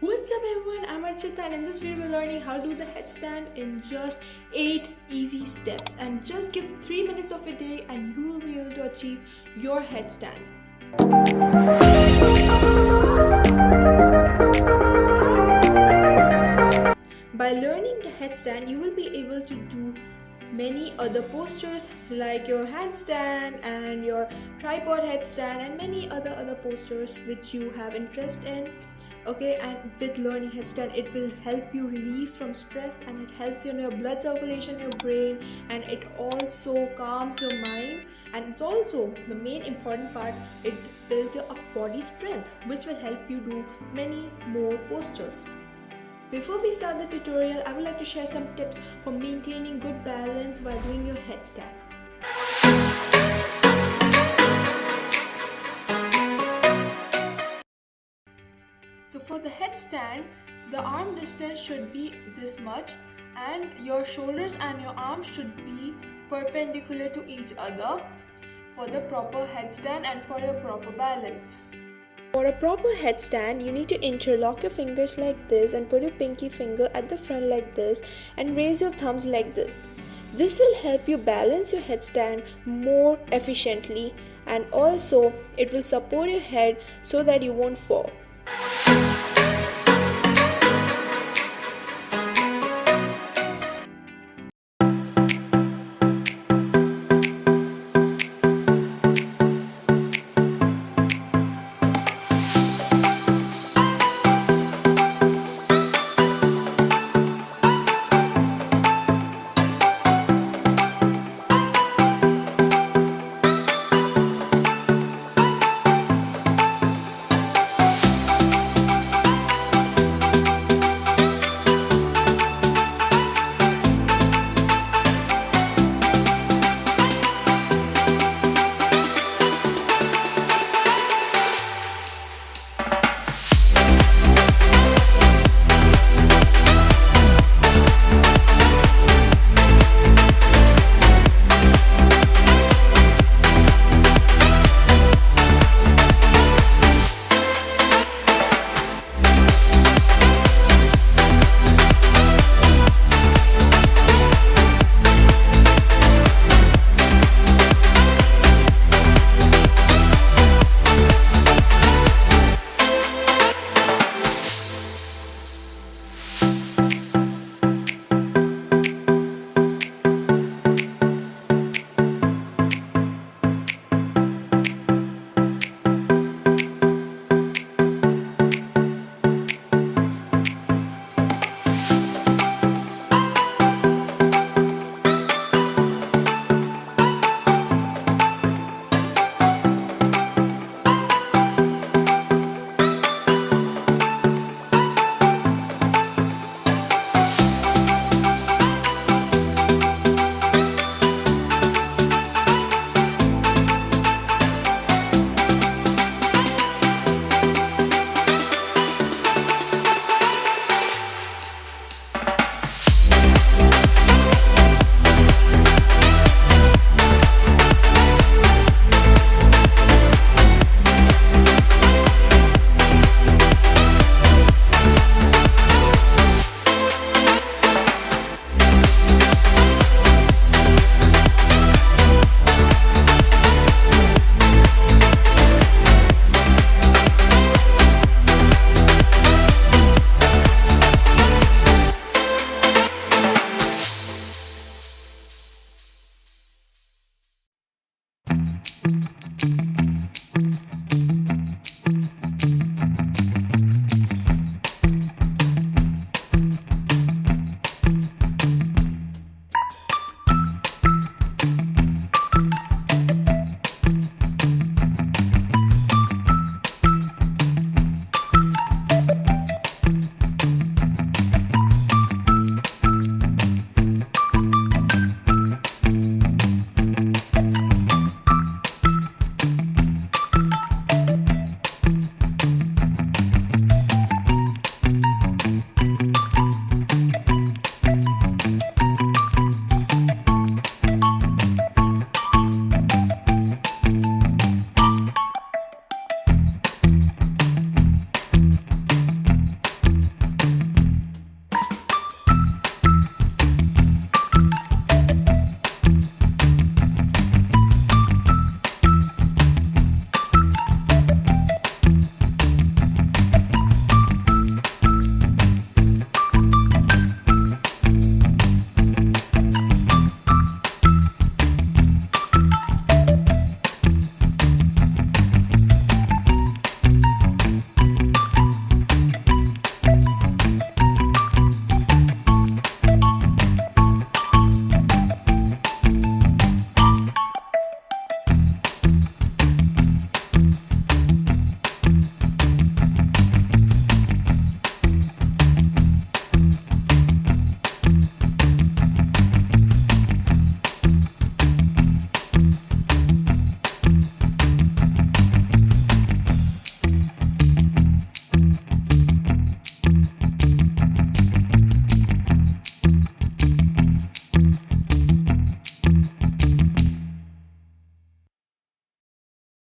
What's up everyone, I'm Archita and in this video we're learning how to do the headstand in just 8 easy steps, and just give 3 minutes of a day and you will be able to achieve your headstand. By learning the headstand, you will be able to do many other postures like your handstand and your tripod headstand and many other postures which you have interest in. Okay, and with learning headstand, it will help you relieve from stress, and it helps you in your blood circulation in your brain, and it also calms your mind, and it's also the main important part, it builds your upper body strength, which will help you do many more postures. Before we start the tutorial, I would like to share some tips for maintaining good balance while doing your headstand. So for the headstand, the arm distance should be this much, and your shoulders and your arms should be perpendicular to each other for the proper headstand and for your proper balance. For a proper headstand, you need to interlock your fingers like this and put your pinky finger at the front like this and raise your thumbs like this. This will help you balance your headstand more efficiently, and also it will support your head so that you won't fall.